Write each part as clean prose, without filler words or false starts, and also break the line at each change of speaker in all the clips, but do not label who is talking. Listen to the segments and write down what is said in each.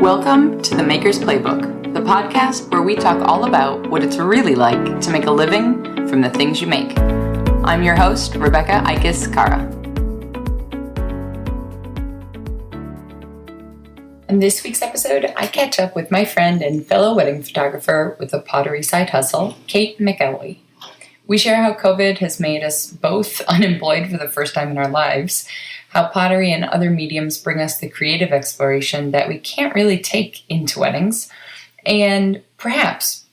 Welcome to the Maker's Playbook, the podcast where we talk all about what it's really like to make a living from the things you make. I'm your host, Rebecca Ikes-Kara. In this week's episode, I catch up with my friend and fellow wedding photographer with a pottery side hustle, Kate McElwee. We share how COVID has made us both unemployed for the first time in our lives, how pottery and other mediums bring us the creative exploration that we can't really take into weddings, and perhaps,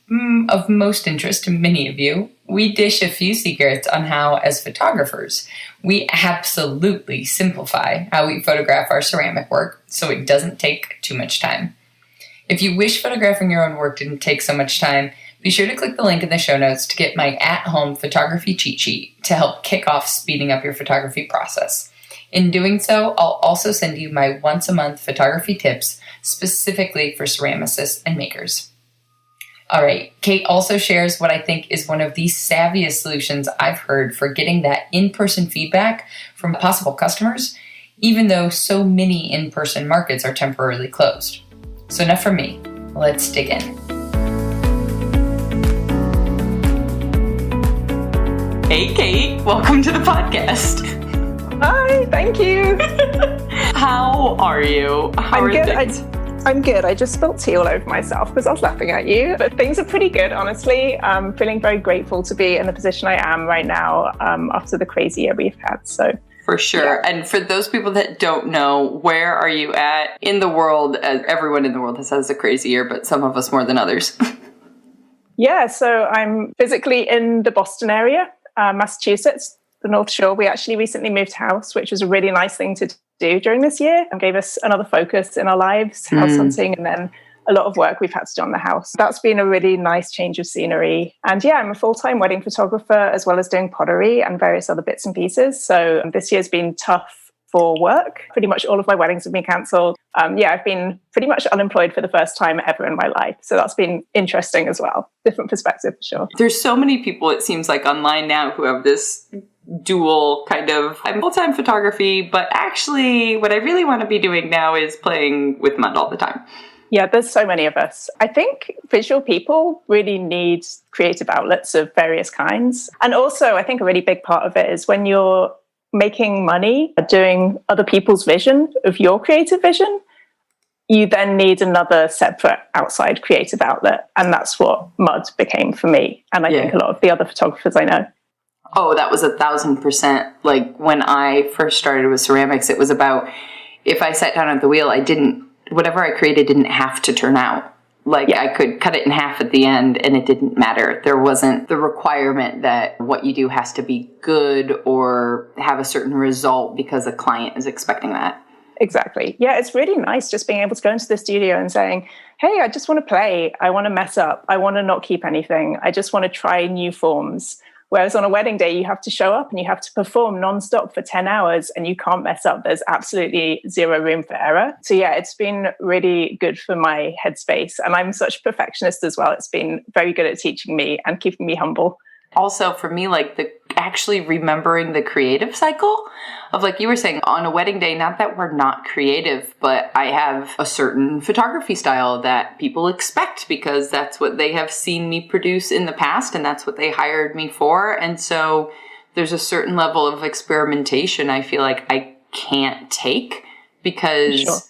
of most interest to many of you, we dish a few secrets on how, as photographers, we absolutely simplify how we photograph our ceramic work so it doesn't take too much time. If you wish photographing your own work didn't take so much time, be sure to click the link in the show notes to get my at-home photography cheat sheet to help kick off speeding up your photography process. In doing so, I'll also send you my once-a-month photography tips specifically for ceramicists and makers. All right, Kate also shares what I think is one of the savviest solutions I've heard for getting that in-person feedback from possible customers, even though so many in-person markets are temporarily closed. So enough from me. Let's dig in. Hey, Kate. Welcome to the podcast.
Hi, thank you.
How are you?
I'm good. I'm good. I just spilled tea all over myself because I was laughing at you. But things are pretty good, honestly. I'm feeling very grateful to be in the position I am right now after the crazy year we've had. So
for sure. Yeah. And for those people that don't know, where are you at in the world? As everyone in the world has a crazy year, but some of us more than others.
Yeah, so I'm physically in the Boston area, Massachusetts, the North Shore. We actually recently moved house, which was a really nice thing to do during this year and gave us another focus in our lives, house hunting, and then a lot of work we've had to do on the house. That's been a really nice change of scenery. And yeah, I'm a full-time wedding photographer as well as doing pottery and various other bits and pieces. So this year's been tough for work. Pretty much all of my weddings have been cancelled. I've been pretty much unemployed for the first time ever in my life. So that's been interesting as well. Different perspective for sure.
There's so many people, it seems like, online now who have this dual kind of, I'm full-time photography, but actually what I really want to be doing now is playing with mud all the time.
Yeah, there's so many of us. I think visual people really need creative outlets of various kinds. And also, I think a really big part of it is when you're making money doing other people's vision of your creative vision, you then need another separate outside creative outlet. And that's what mud became for me. And I think a lot of the other photographers I know.
Oh, that was 1,000%. Like when I first started with ceramics, it was about if I sat down at the wheel, whatever I created didn't have to turn out. I could cut it in half at the end and it didn't matter. There wasn't the requirement that what you do has to be good or have a certain result because a client is expecting that.
Exactly. Yeah, it's really nice just being able to go into the studio and saying, hey, I just want to play. I want to mess up. I want to not keep anything. I just want to try new forms. Whereas on a wedding day, you have to show up and you have to perform nonstop for 10 hours and you can't mess up. There's absolutely zero room for error. So yeah, it's been really good for my headspace. And I'm such a perfectionist as well. It's been very good at teaching me and keeping me humble.
Also for me, actually remembering the creative cycle of, like you were saying, on a wedding day, not that we're not creative, but I have a certain photography style that people expect because that's what they have seen me produce in the past and that's what they hired me for. And so there's a certain level of experimentation I feel like I can't take because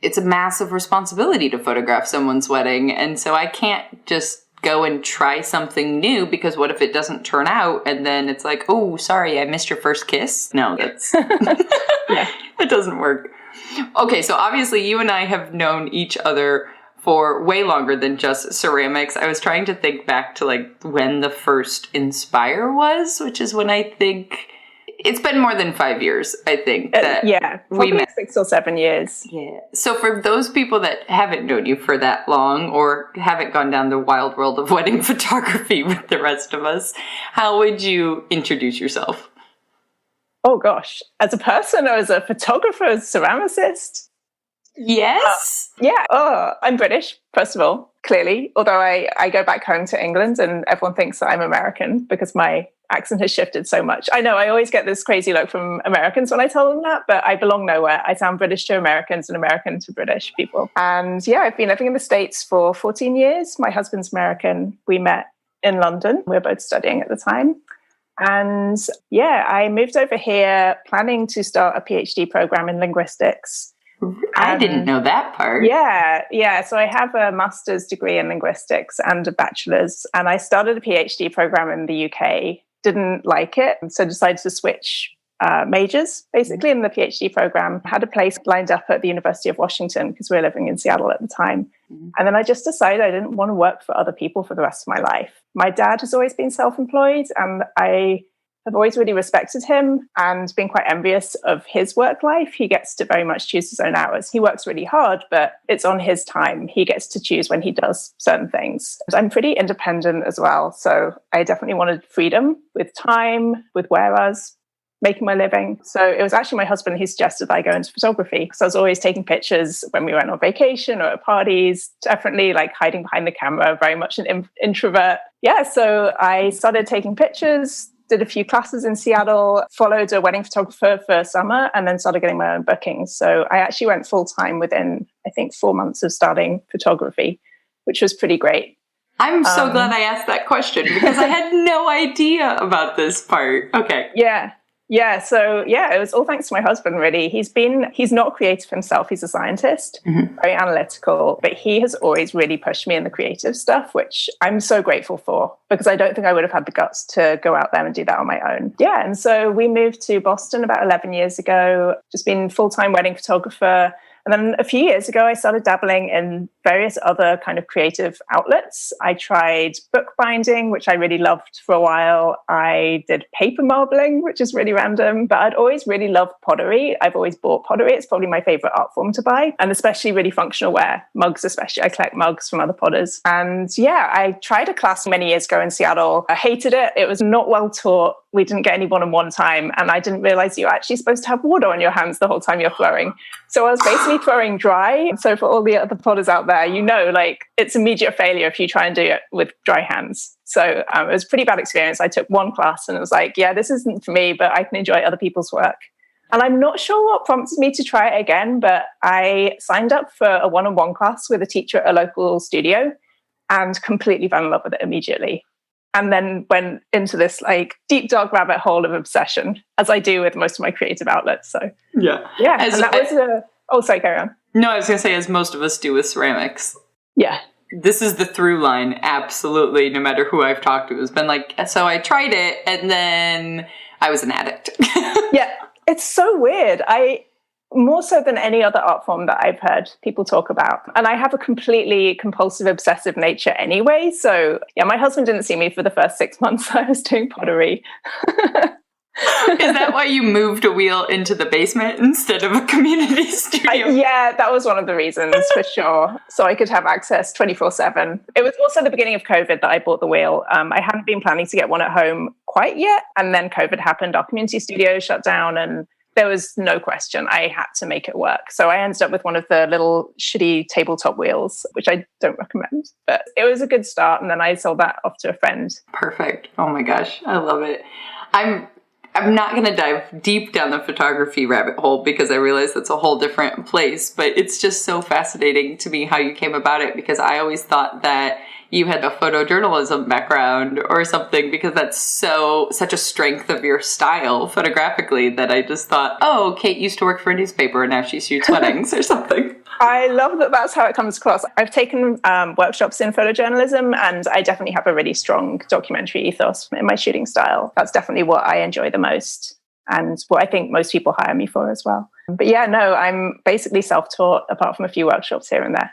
it's a massive responsibility to photograph someone's wedding. And so I can't just go and try something new because what if it doesn't turn out and then it's like, oh, sorry, I missed your first kiss? No, that's that doesn't work. Okay, so obviously you and I have known each other for way longer than just ceramics. I was trying to think back to when the first Inspire was, which is when I think it's been more than 5 years, I think.
Probably 6 or 7 years.
Yeah. So for those people that haven't known you for that long or haven't gone down the wild world of wedding photography with the rest of us, how would you introduce yourself?
Oh, gosh. As a person or as a photographer, as a ceramicist?
Yes.
I'm British, first of all. clearly, although I go back home to England and everyone thinks that I'm American because my accent has shifted so much. I know I always get this crazy look from Americans when I tell them that, but I belong nowhere. I sound British to Americans and American to British people. And yeah, I've been living in the States for 14 years. My husband's American. We met in London. We were both studying at the time. And yeah, I moved over here planning to start a PhD program in linguistics.
I didn't know that part.
Yeah. So I have a master's degree in linguistics and a bachelor's, and I started a PhD program in the UK. Didn't like it, so decided to switch majors, basically, in the PhD program. Had a place lined up at the University of Washington because we were living in Seattle at the time. And then I just decided I didn't want to work for other people for the rest of my life. My dad has always been self-employed, and I have always really respected him and been quite envious of his work life. He gets to very much choose his own hours. He works really hard, but it's on his time. He gets to choose when he does certain things. I'm pretty independent as well. So I definitely wanted freedom with time, with where I was making my living. So it was actually my husband who suggested I go into photography, because I was always taking pictures when we went on vacation or at parties, definitely like hiding behind the camera, very much an introvert. Yeah, so I started taking pictures, did a few classes in Seattle, followed a wedding photographer for summer, and then started getting my own bookings. So I actually went full-time within, I think, 4 months of starting photography, which was pretty great.
I'm so glad I asked that question because I had no idea about this part. Okay.
Yeah. So yeah, it was all thanks to my husband, really. He's not creative himself. He's a scientist, very analytical, but he has always really pushed me in the creative stuff, which I'm so grateful for, because I don't think I would have had the guts to go out there and do that on my own. Yeah. And so we moved to Boston about 11 years ago, just been full-time wedding photographer. And then a few years ago, I started dabbling in various other kind of creative outlets. I tried bookbinding, which I really loved for a while. I did paper marbling, which is really random, but I'd always really loved pottery. I've always bought pottery. It's probably my favorite art form to buy, and especially really functional ware, mugs especially. I collect mugs from other potters. And yeah, I tried a class many years ago in Seattle. I hated it. It was not well taught. We didn't get any one-on-one time, and I didn't realize you're actually supposed to have water on your hands the whole time you're throwing. So I was basically throwing dry. So for all the other potters out there, like it's immediate failure if you try and do it with dry hands. So it was a pretty bad experience. I took one class and it was like, yeah, this isn't for me, but I can enjoy other people's work. And I'm not sure what prompted me to try it again, but I signed up for a one-on-one class with a teacher at a local studio and completely fell in love with it immediately. And then went into this like deep dark rabbit hole of obsession, as I do with most of my creative outlets. So yeah. And that was sorry, carry on.
No, I was going to say, as most of us do with ceramics.
Yeah.
This is the through line, absolutely, no matter who I've talked to. It's been like, so I tried it, and then I was an addict.
Yeah, it's so weird. More so than any other art form that I've heard people talk about. And I have a completely compulsive, obsessive nature anyway. So yeah, my husband didn't see me for the first 6 months I was doing pottery.
Is that why you moved a wheel into the basement instead of a community studio?
Yeah, that was one of the reasons for sure. So I could have access 24/7. It was also the beginning of COVID that I bought the wheel. I hadn't been planning to get one at home quite yet. And then COVID happened. Our community studio shut down and there was no question. I had to make it work. So I ended up with one of the little shitty tabletop wheels, which I don't recommend. But it was a good start. And then I sold that off to a friend.
Perfect. Oh my gosh. I love it. I'm not going to dive deep down the photography rabbit hole because I realize that's a whole different place, but it's just so fascinating to me how you came about it, because I always thought that you had a photojournalism background or something, because that's such a strength of your style photographically that I just thought, oh, Kate used to work for a newspaper and now she shoots weddings or something.
I love that that's how it comes across. I've taken workshops in photojournalism, and I definitely have a really strong documentary ethos in my shooting style. That's definitely what I enjoy the most and what I think most people hire me for as well. But yeah, no, I'm basically self-taught apart from a few workshops here and there.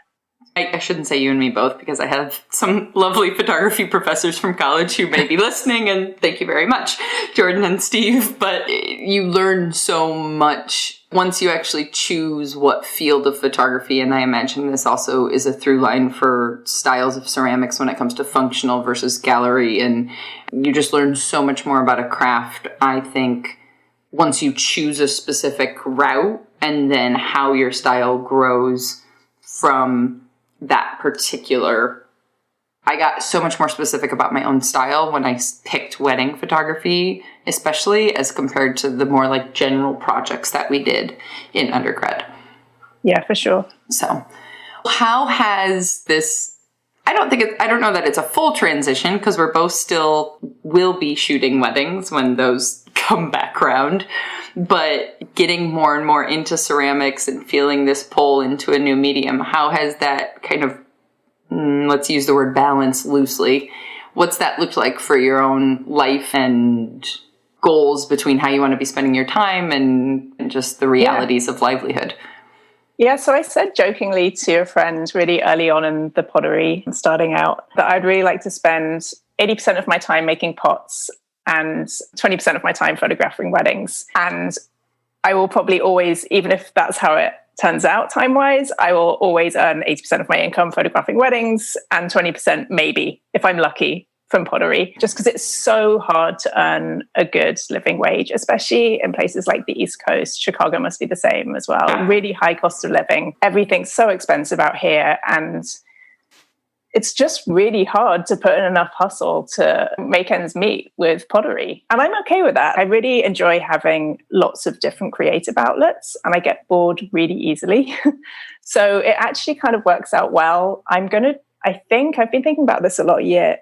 I shouldn't say you and me both, because I have some lovely photography professors from college who may be listening, and thank you very much, Jordan and Steve. But you learn so much once you actually choose what field of photography, and I imagine this also is a through line for styles of ceramics when it comes to functional versus gallery, and you just learn so much more about a craft, I think, once you choose a specific route, and then how your style grows from that particular I got so much more specific about my own style when I picked wedding photography, especially as compared to the more like general projects that we did in undergrad.
Yeah, for sure.
So how has this, I don't know that it's a full transition because we're both still will be shooting weddings when those come back around, but getting more and more into ceramics and feeling this pull into a new medium, how has that kind of, let's use the word balance loosely, what's that look like for your own life and goals between how you want to be spending your time and just the realities of livelihood?
Yeah, so I said jokingly to a friend really early on in the pottery starting out that I'd really like to spend 80% of my time making pots and 20% of my time photographing weddings. And I will probably always, even if that's how it turns out time-wise, I will always earn 80% of my income photographing weddings and 20% maybe, if I'm lucky, from pottery, just because it's so hard to earn a good living wage, especially in places like the East Coast. Chicago must be the same as well. Really high cost of living. Everything's so expensive out here. And it's just really hard to put in enough hustle to make ends meet with pottery. And I'm okay with that. I really enjoy having lots of different creative outlets and I get bored really easily. So it actually kind of works out well. I think I've been thinking about this a lot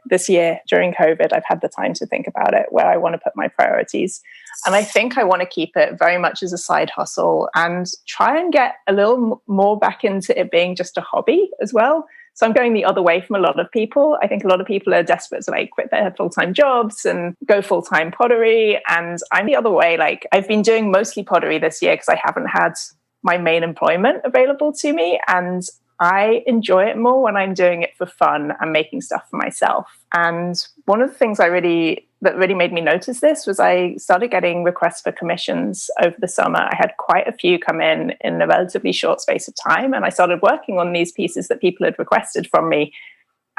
this year during COVID. I've had the time to think about it, where I want to put my priorities. And I think I want to keep it very much as a side hustle and try and get a little more back into it being just a hobby as well. So I'm going the other way from a lot of people. I think a lot of people are desperate to like quit their full-time jobs and go full-time pottery. And I'm the other way. Like I've been doing mostly pottery this year because I haven't had my main employment available to me. And I enjoy it more when I'm doing it for fun and making stuff for myself. And one of the things that really made me notice this was I started getting requests for commissions over the summer. I had quite a few come in a relatively short space of time. And I started working on these pieces that people had requested from me.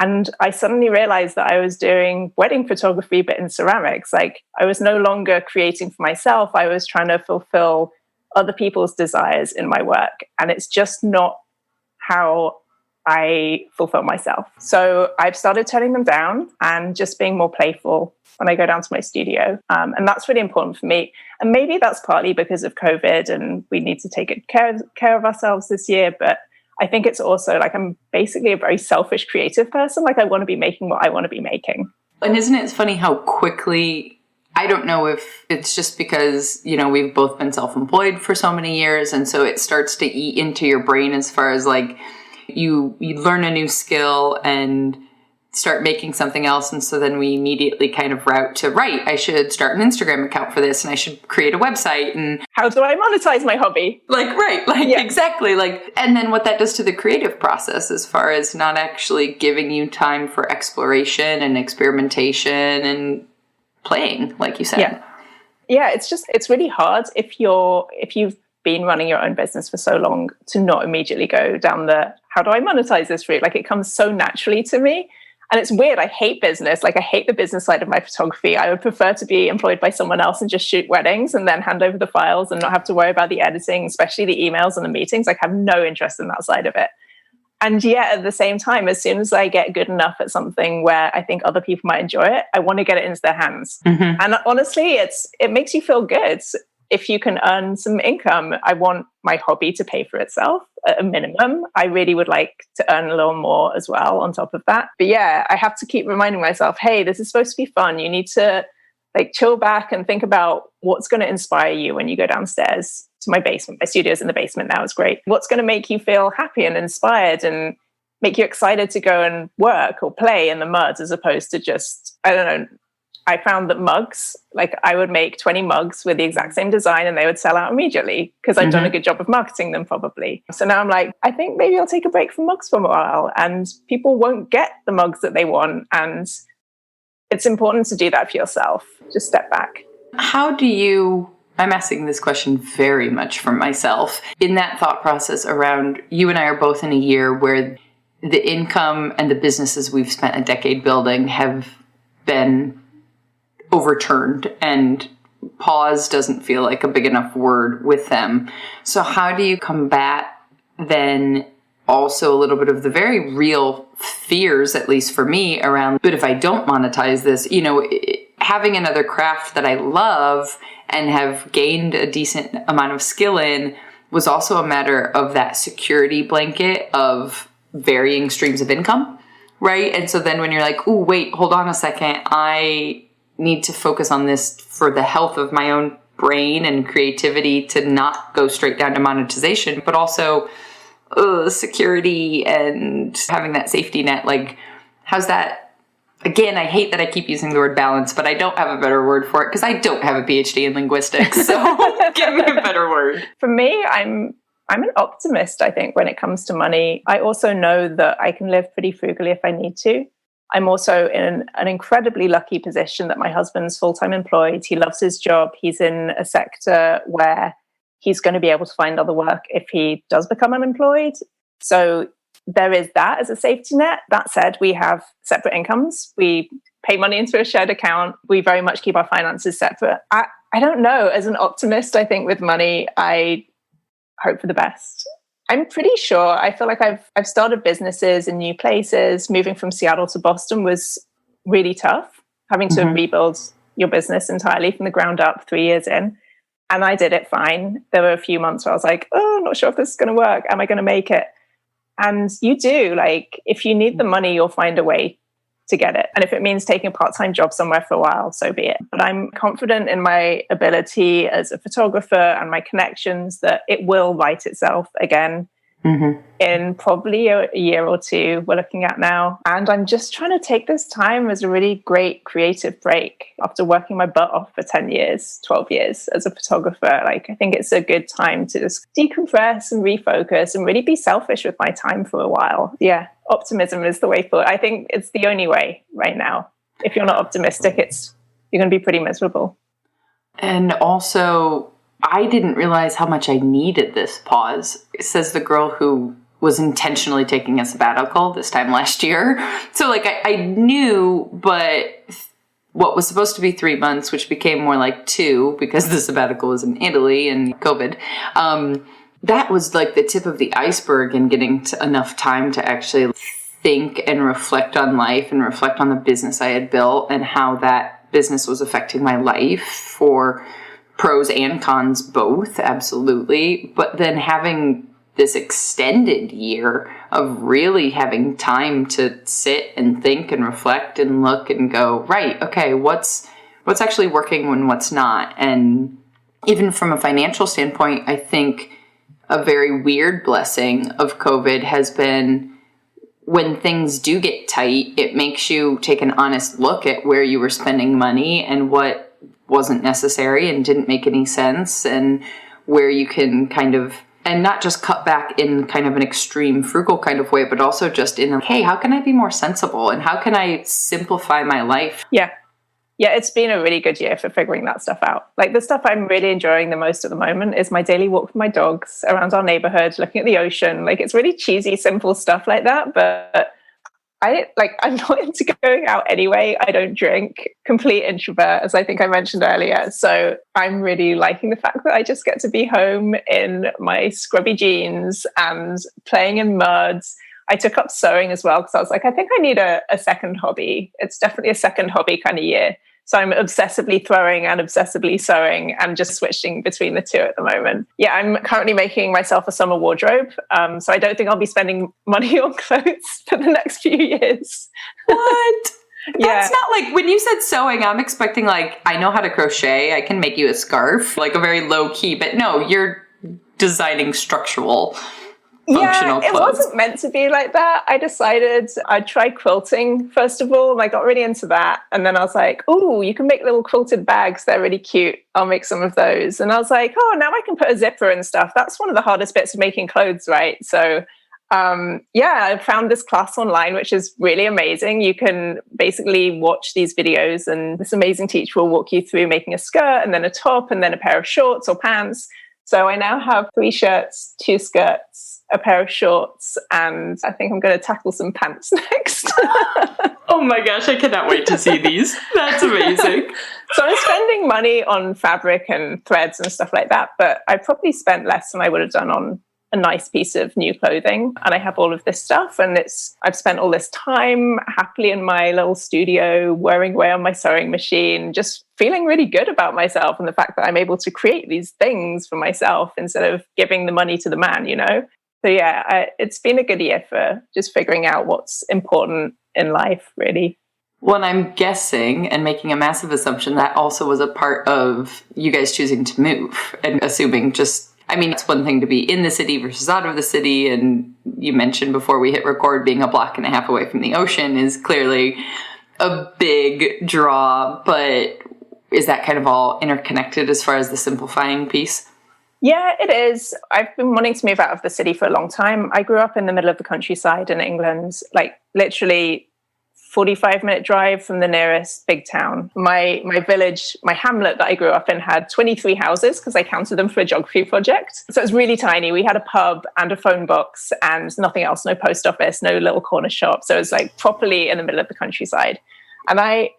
And I suddenly realized that I was doing wedding photography, but in ceramics. Like I was no longer creating for myself. I was trying to fulfill other people's desires in my work. And it's just not how I fulfill myself. So I've started turning them down and just being more playful when I go down to my studio. And that's really important for me. And maybe that's partly because of COVID and we need to take good care of ourselves this year. But I think it's also like I'm basically a very selfish creative person. Like I want to be making what I want to be making.
And isn't it funny how quickly, I don't know if it's just because, we've both been self-employed for so many years. And so it starts to eat into your brain as far as like you learn a new skill and start making something else. And so then we immediately kind of route to, right, I should start an Instagram account for this and I should create a website. And
how do I monetize my hobby?
Exactly. And then what that does to the creative process as far as not actually giving you time for exploration and experimentation and playing, like you said.
Yeah, it's really hard if you've been running your own business for so long to not immediately go down the how do I monetize this route? Like it comes so naturally to me. And it's weird. I hate business. Like I hate the business side of my photography. I would prefer to be employed by someone else and just shoot weddings and then hand over the files and not have to worry about the editing, especially the emails and the meetings. Like I have no interest in that side of it. And yet at the same time, as soon as I get good enough at something where I think other people might enjoy it, I want to get it into their hands. Mm-hmm. And honestly, it makes you feel good. If you can earn some income, I want my hobby to pay for itself at a minimum. I really would like to earn a little more as well on top of that. But yeah, I have to keep reminding myself, hey, this is supposed to be fun. You need to like chill back and think about what's going to inspire you when you go downstairs to my basement. My studio's in the basement now. It's great. What's going to make you feel happy and inspired and make you excited to go and work or play in the mud as opposed to just, I don't know. I found that mugs, like I would make 20 mugs with the exact same design and they would sell out immediately because I'd done a good job of marketing them probably. So now I'm like, I think maybe I'll take a break from mugs for a while and people won't get the mugs that they want. And it's important to do that for yourself. Just step back.
I'm asking this question very much for myself. In that thought process around, you and I are both in a year where the income and the businesses we've spent a decade building have been overturned, and pause doesn't feel like a big enough word with them. So how do you combat then also a little bit of the very real fears, at least for me, around, but if I don't monetize this, having another craft that I love and have gained a decent amount of skill in was also a matter of that security blanket of varying streams of income, right? And so then when you're like, oh, wait, hold on a second, I need to focus on this for the health of my own brain and creativity to not go straight down to monetization, but also security and having that safety net. Like, how's that? Again, I hate that I keep using the word balance, but I don't have a better word for it because I don't have a PhD in linguistics. So give me a better word.
For me, I'm an optimist, I think, when it comes to money. I also know that I can live pretty frugally if I need to. I'm also in an incredibly lucky position that my husband's full-time employed. He loves his job. He's in a sector where he's going to be able to find other work if he does become unemployed. So there is that as a safety net. That said, we have separate incomes. We pay money into a shared account. We very much keep our finances separate. I don't know. As an optimist, I think with money, I hope for the best. I'm pretty sure. I feel like I've started businesses in new places. Moving from Seattle to Boston was really tough, having to rebuild your business entirely from the ground up 3 years in. And I did it fine. There were a few months where I was like, oh, I'm not sure if this is going to work. Am I going to make it? And you do. Like, if you need the money, you'll find a way to get it. And if it means taking a part-time job somewhere for a while, so be it. But I'm confident in my ability as a photographer and my connections that it will right itself again in probably a year or two we're looking at now. And I'm just trying to take this time as a really great creative break after working my butt off for 10 years, 12 years as a photographer. Like, I think it's a good time to just decompress and refocus and really be selfish with my time for a while. Yeah, optimism is the way forward. I think it's the only way right now. If you're not optimistic, you're going to be pretty miserable.
And also, I didn't realize how much I needed this pause, says the girl who was intentionally taking a sabbatical this time last year. So like I knew, but what was supposed to be 3 months, which became more like 2 because the sabbatical was in Italy and COVID, that was like the tip of the iceberg in getting enough time to actually think and reflect on life and reflect on the business I had built and how that business was affecting my life for pros and cons both, absolutely. But then having this extended year of really having time to sit and think and reflect and look and go, right, okay, what's actually working and what's not. And even from a financial standpoint, I think a very weird blessing of COVID has been when things do get tight, it makes you take an honest look at where you were spending money and what wasn't necessary and didn't make any sense, and where you can kind of, and not just cut back in kind of an extreme frugal kind of way, but also just in, hey, how can I be more sensible and how can I simplify my life?
Yeah, it's been a really good year for figuring that stuff out. Like, the stuff I'm really enjoying the most at the moment is my daily walk with my dogs around our neighborhood, looking at the ocean. Like, it's really cheesy, simple stuff like that, but I'm not into going out anyway. I don't drink, complete introvert, as I think I mentioned earlier. So I'm really liking the fact that I just get to be home in my scrubby jeans and playing in mud. I took up sewing as well because I was like, I think I need a second hobby. It's definitely a second hobby kind of year. So I'm obsessively throwing and obsessively sewing and just switching between the two at the moment. Yeah, I'm currently making myself a summer wardrobe. So I don't think I'll be spending money on clothes for the next few years.
What?
Yeah.
That's not like, when you said sewing, I'm expecting like, I know how to crochet. I can make you a scarf, like a very low key, but no, you're designing structural functional clothes.
It wasn't meant to be like that. I decided I'd try quilting first of all. I got really into that. And then I was like, oh, you can make little quilted bags. They're really cute. I'll make some of those. And I was like, oh, now I can put a zipper and stuff. That's one of the hardest bits of making clothes, right? So I found this class online, which is really amazing. You can basically watch these videos and this amazing teacher will walk you through making a skirt and then a top and then a pair of shorts or pants. So I now have 3 shirts, 2 skirts, a pair of shorts, and I think I'm going to tackle some pants next.
Oh my gosh, I cannot wait to see these. That's amazing.
So I'm spending money on fabric and threads and stuff like that, but I probably spent less than I would have done on a nice piece of new clothing. And I have all of this stuff. And I've spent all this time happily in my little studio, whirring away on my sewing machine, just feeling really good about myself and the fact that I'm able to create these things for myself instead of giving the money to the man, you know? So yeah, it's been a good year for just figuring out what's important in life, really.
Well, I'm guessing and making a massive assumption that also was a part of you guys choosing to move and assuming it's one thing to be in the city versus out of the city. And you mentioned before we hit record, being a block and a half away from the ocean is clearly a big draw. But is that kind of all interconnected as far as the simplifying piece?
Yeah, it is. I've been wanting to move out of the city for a long time. I grew up in the middle of the countryside in England, like literally 45-minute drive from the nearest big town. My village, my hamlet that I grew up in had 23 houses because I counted them for a geography project. So it was really tiny. We had a pub and a phone box and nothing else, no post office, no little corner shop. So it was like properly in the middle of the countryside. And I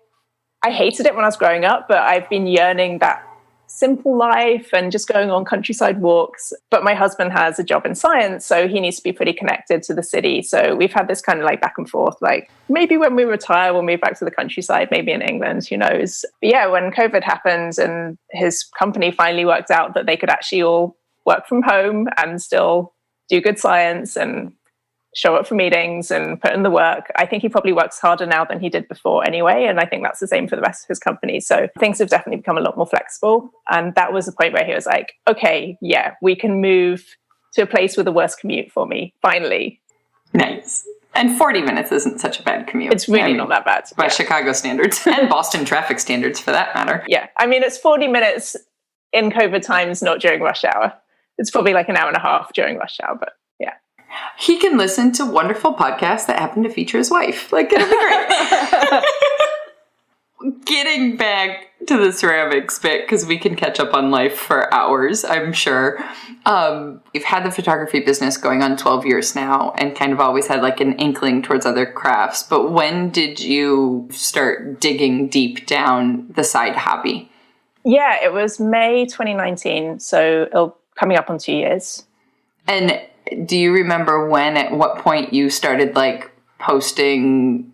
hated it when I was growing up, but I've been yearning that simple life and just going on countryside walks. But my husband has a job in science, so he needs to be pretty connected to the city. So we've had this kind of like back and forth, like maybe when we retire, we'll move back to the countryside, maybe in England, who knows? But yeah, when COVID happened and his company finally worked out that they could actually all work from home and still do good science and show up for meetings and put in the work. I think he probably works harder now than he did before anyway. And I think that's the same for the rest of his company. So things have definitely become a lot more flexible. And that was the point where he was like, okay, yeah, we can move to a place with a worse commute for me, finally.
Nice. And 40 minutes isn't such a bad commute.
It's really not that bad.
By Chicago standards and Boston traffic standards for that matter.
Yeah. I mean, it's 40 minutes in COVID times, not during rush hour. It's probably like an hour and a half during rush hour, but yeah.
He can listen to wonderful podcasts that happen to feature his wife. Like, it'll be great. Getting back to the ceramics bit, because we can catch up on life for hours, I'm sure. You've had the photography business going on 12 years now and kind of always had like an inkling towards other crafts. But when did you start digging deep down the side hobby?
Yeah, it was May 2019. So coming up on 2 years.
And do you remember at what point you started like posting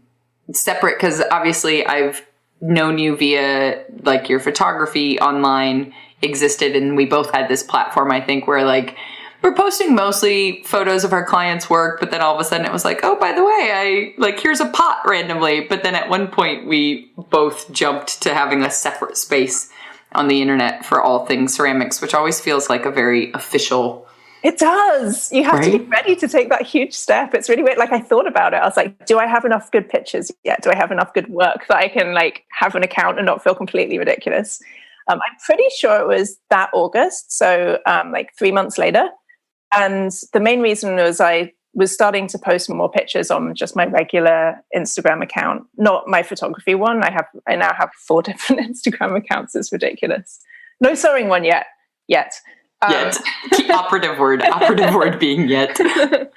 separate? Because obviously I've known you via like your photography online existed, and we both had this platform, I think, where like we're posting mostly photos of our clients' work, but then all of a sudden it was like, oh, by the way, here's a pot randomly. But then at one point we both jumped to having a separate space on the internet for all things ceramics, which always feels like a very official.
It does. You have to be ready to take that huge step. It's really weird. Like, I thought about it. I was like, do I have enough good pictures yet? Do I have enough good work that I can like have an account and not feel completely ridiculous? I'm pretty sure it was that August. So like 3 months later. And the main reason was I was starting to post more pictures on just my regular Instagram account, not my photography one. I now have 4 different Instagram accounts. It's ridiculous. No sewing one yet. Yet.
Operative word being yet.
But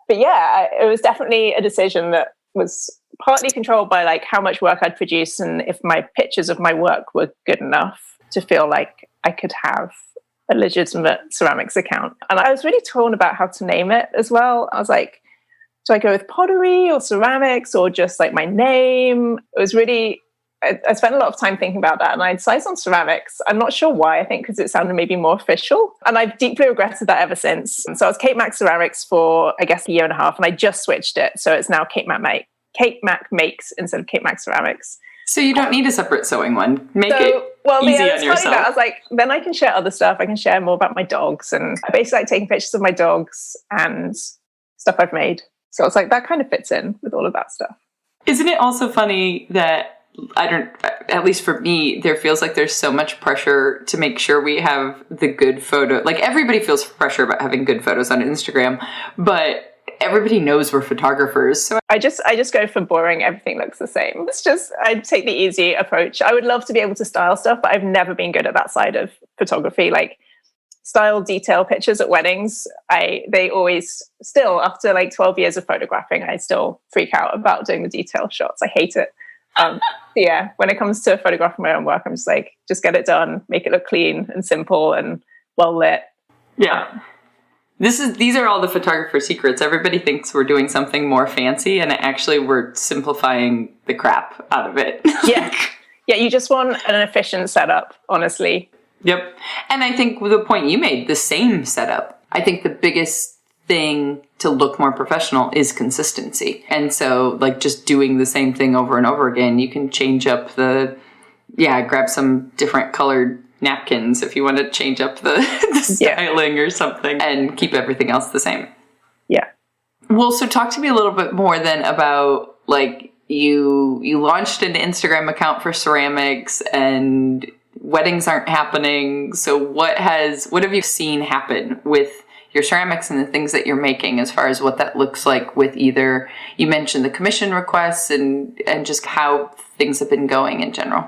yeah, it was definitely a decision that was partly controlled by like how much work I'd produce and if my pictures of my work were good enough to feel like I could have a legitimate ceramics account. And I was really torn about how to name it as well. I was like, do I go with pottery or ceramics or just like my name? It was really... I spent a lot of time thinking about that, and I decided on ceramics. I'm not sure why. I think because it sounded maybe more official, and I've deeply regretted that ever since. So I was Kate Mac Ceramics for, I guess, a year and a half, and I just switched it. So it's now Kate Mac Makes instead of Kate Mac Ceramics.
So you don't need a separate sewing one. Make it easy on yourself.
I was like, then I can share other stuff. I can share more about my dogs, and I basically like taking pictures of my dogs and stuff I've made. So it's like that kind of fits in with all of that stuff.
Isn't it also funny that at least for me, there feels like there's so much pressure to make sure we have the good photo. Like, everybody feels pressure about having good photos on Instagram, but everybody knows we're photographers. So
I just go for boring. Everything looks the same. I take the easy approach. I would love to be able to style stuff, but I've never been good at that side of photography. Like, style detail pictures at weddings, they always still, after like 12 years of photographing, I still freak out about doing the detail shots. I hate it. Yeah, when it comes to photographing my own work, I'm just like, just get it done, make it look clean and simple and well lit.
Yeah. These are all the photographer secrets. Everybody thinks we're doing something more fancy, and actually we're simplifying the crap out of it.
Yeah. Yeah, you just want an efficient setup, honestly.
Yep. And I think the point you made, the same setup, I think the biggest thing to look more professional is consistency. And so like just doing the same thing over and over again, you can change up grab some different colored napkins if you want to change up the styling or something and keep everything else the same.
Yeah.
Well, so talk to me a little bit more then about like you launched an Instagram account for ceramics and weddings aren't happening. So what have you seen happen with your ceramics and the things that you're making as far as what that looks like with either, you mentioned the commission requests and just how things have been going in general?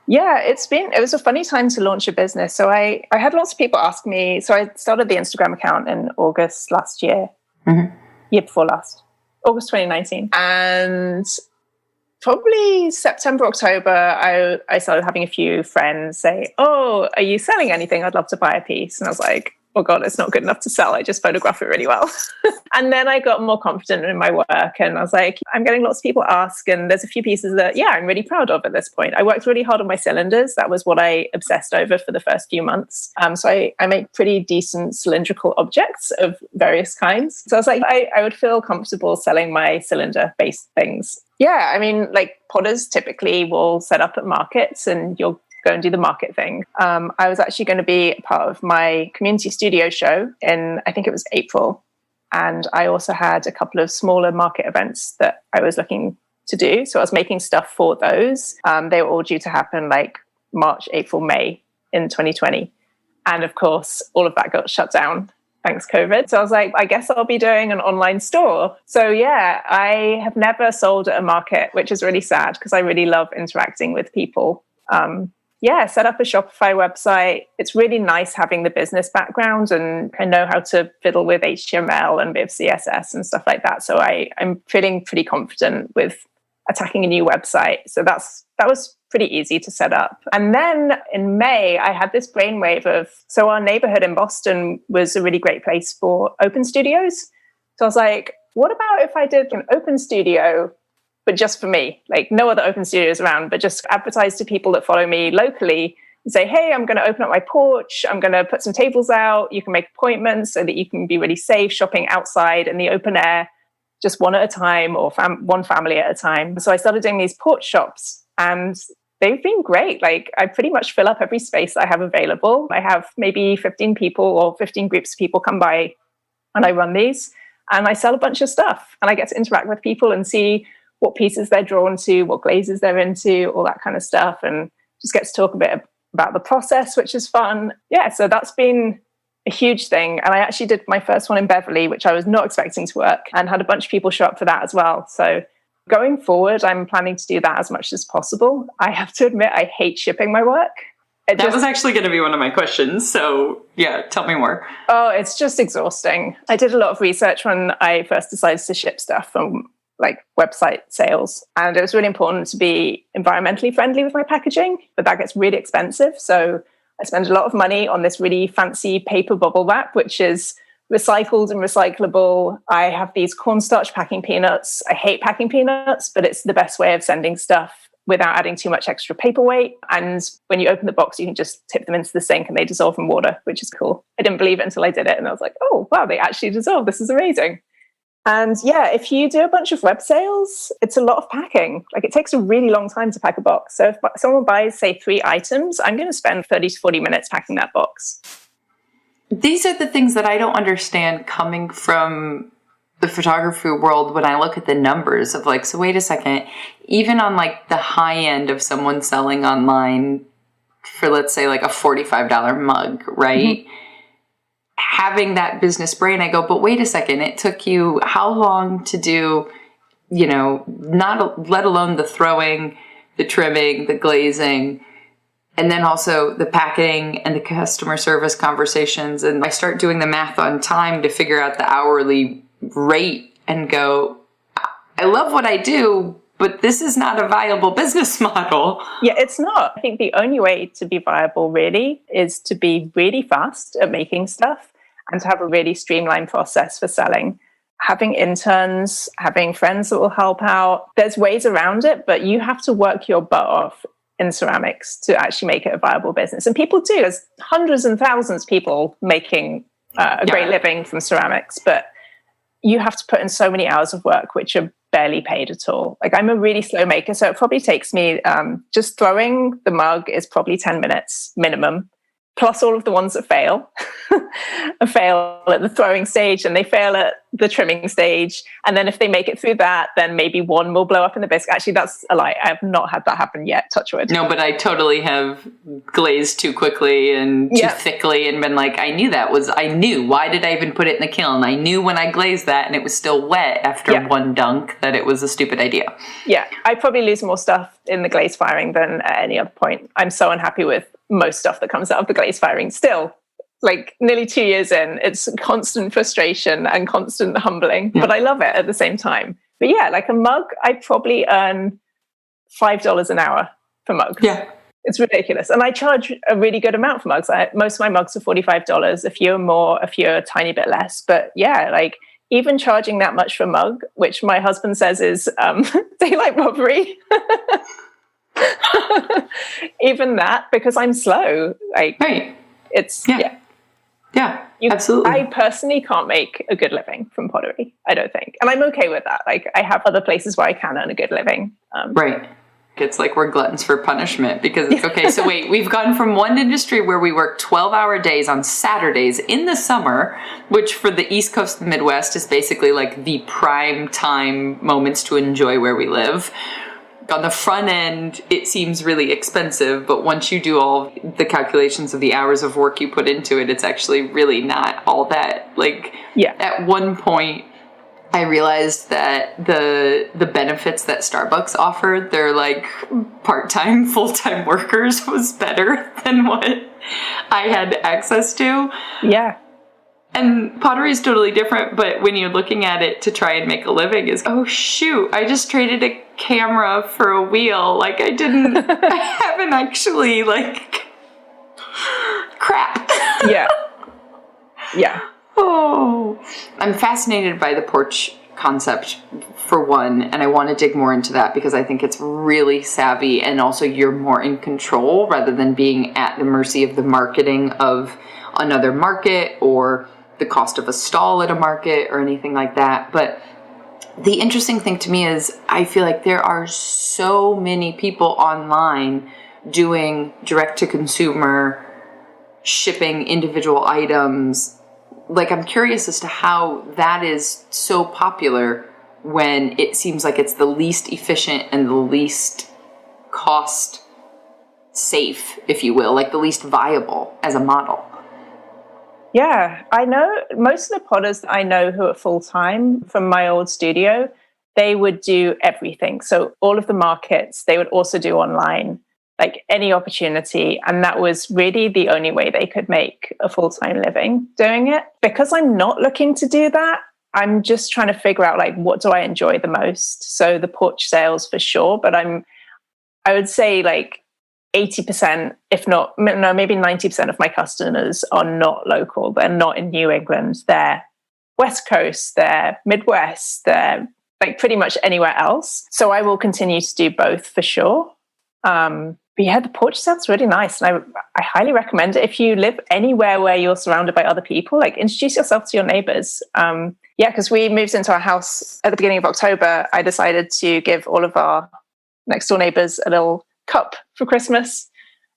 Yeah, it was a funny time to launch a business. So I had lots of people ask me, so I started the Instagram account in August last year, year before last, August 2019. And probably September, October, I started having a few friends say, "Oh, are you selling anything? I'd love to buy a piece." And I was like, "Oh God, it's not good enough to sell. I just photograph it really well." And then I got more confident in my work and I was like, I'm getting lots of people ask, and there's a few pieces that, I'm really proud of at this point. I worked really hard on my cylinders. That was what I obsessed over for the first few months. So I make pretty decent cylindrical objects of various kinds. So I was like, I would feel comfortable selling my cylinder-based things. Yeah, I mean, like potters typically will set up at markets and you'll go and do the market thing. I was actually going to be a part of my community studio show in, I think it was April. And I also had a couple of smaller market events that I was looking to do. So I was making stuff for those. They were all due to happen like March, April, May in 2020. And of course, all of that got shut down. Thanks, COVID. So I was like, I guess I'll be doing an online store. So yeah, I have never sold at a market, which is really sad because I really love interacting with people. Set up a Shopify website. It's really nice having the business background and I know how to fiddle with HTML and with CSS and stuff like that. So I'm feeling pretty confident with attacking a new website. So that was pretty easy to set up. And then in May, I had this brainwave so our neighborhood in Boston was a really great place for open studios. So I was like, what about if I did an open studio but just for me, like no other open studios around, but just advertise to people that follow me locally and say, hey, I'm going to open up my porch. I'm going to put some tables out. You can make appointments so that you can be really safe shopping outside in the open air, just one at a time or one family at a time. So I started doing these porch shops and they've been great. Like I pretty much fill up every space I have available. I have maybe 15 people or 15 groups of people come by and I run these and I sell a bunch of stuff and I get to interact with people and see what pieces they're drawn to, what glazes they're into, all that kind of stuff, and just get to talk a bit about the process, which is fun. Yeah, so that's been a huge thing. And I actually did my first one in Beverly, which I was not expecting to work, and had a bunch of people show up for that as well. So going forward, I'm planning to do that as much as possible. I have to admit, I hate shipping my work.
That was actually going to be one of my questions. So yeah, tell me more.
Oh, it's just exhausting. I did a lot of research when I first decided to ship stuff from like website sales. And it was really important to be environmentally friendly with my packaging, but that gets really expensive. So I spend a lot of money on this really fancy paper bubble wrap, which is recycled and recyclable. I have these cornstarch packing peanuts. I hate packing peanuts, but it's the best way of sending stuff without adding too much extra paperweight. And when you open the box, you can just tip them into the sink and they dissolve in water, which is cool. I didn't believe it until I did it. And I was like, oh, wow, they actually dissolve. This is amazing. And yeah, if you do a bunch of web sales, it's a lot of packing. Like it takes a really long time to pack a box. So if someone buys, say, 3 items, I'm going to spend 30 to 40 minutes packing that box.
These are the things that I don't understand coming from the photography world when I look at the numbers of like, so wait a second, even on like the high end of someone selling online for, let's say, like a $45 mug, right? Mm-hmm. Having that business brain, I go, but wait a second, it took you how long to do, let alone the throwing, the trimming, the glazing, and then also the packing and the customer service conversations. And I start doing the math on time to figure out the hourly rate and go, I love what I do, but this is not a viable business model.
Yeah, it's not. I think the only way to be viable really is to be really fast at making stuff and to have a really streamlined process for selling. Having interns, having friends that will help out. There's ways around it, but you have to work your butt off in ceramics to actually make it a viable business. And people do. There's hundreds and thousands of people making a great living from ceramics, but you have to put in so many hours of work, which are barely paid at all. Like, I'm a really slow maker, so it probably takes me, just throwing the mug is probably 10 minutes minimum, plus all of the ones that fail. fail at the throwing stage, and they fail at the trimming stage. And then if they make it through that, then maybe one will blow up in the biscuit. Actually, that's a lie. I have not had that happen yet, touch wood.
No, but I totally have glazed too quickly and too thickly and been like, I knew. Why did I even put it in the kiln? I knew when I glazed that and it was still wet after one dunk that it was a stupid idea. Yeah, I probably lose more stuff in the glaze firing than at any other point. I'm so unhappy with most stuff that comes out of the glaze firing still. Like, nearly 2 years in, it's constant frustration and constant humbling, but I love it at the same time. But yeah, like a mug, I probably earn $5 an hour for mugs. Yeah. It's ridiculous. And I charge a really good amount for mugs. Most of my mugs are $45, a few are more, a few are a tiny bit less. But yeah, like, even charging that much for a mug, which my husband says is daylight robbery. Even that, because I'm slow. Like, right. It's, Yeah, absolutely. I personally can't make a good living from pottery, I don't think. And I'm okay with that. Like, I have other places where I can earn a good living. Right. It's like we're gluttons for punishment because it's okay. So wait, we've gone from one industry where we work 12-hour days on Saturdays in the summer, which for the East Coast of the Midwest is basically like the prime time moments to enjoy where we live. On the front end, it seems really expensive, but once you do all the calculations of the hours of work you put into it, it's actually really not all that. Like, at one point, I realized that the benefits that Starbucks offered, their like part-time, full-time workers, was better than what I had access to. Yeah. And pottery is totally different, but when you're looking at it to try and make a living is, oh shoot, I just traded a camera for a wheel. Like, I haven't actually, like, crap. Yeah. Yeah. Oh. I'm fascinated by the porch concept, for one, and I want to dig more into that because I think it's really savvy, and also you're more in control rather than being at the mercy of the marketing of another market or the cost of a stall at a market or anything like that. But the interesting thing to me is I feel like there are so many people online doing direct-to-consumer, shipping individual items. Like, I'm curious as to how that is so popular when it seems like it's the least efficient and the least cost safe, if you will, like the least viable as a model.
Yeah, I know most of the potters I know who are full-time from my old studio, they would do everything. So all of the markets, they would also do online, like any opportunity. And that was really the only way they could make a full-time living doing it. Because I'm not looking to do that, I'm just trying to figure out, like, what do I enjoy the most? So the porch sales for sure, but I would say like 80%, if not, no, maybe 90% of my customers are not local. They're not in New England. They're West Coast, they're Midwest, they're like pretty much anywhere else. So I will continue to do both for sure. But yeah, the porch sounds really nice. And I highly recommend it. If you live anywhere where you're surrounded by other people, like, introduce yourself to your neighbors. Because we moved into our house at the beginning of October. I decided to give all of our next door neighbors a little cup for Christmas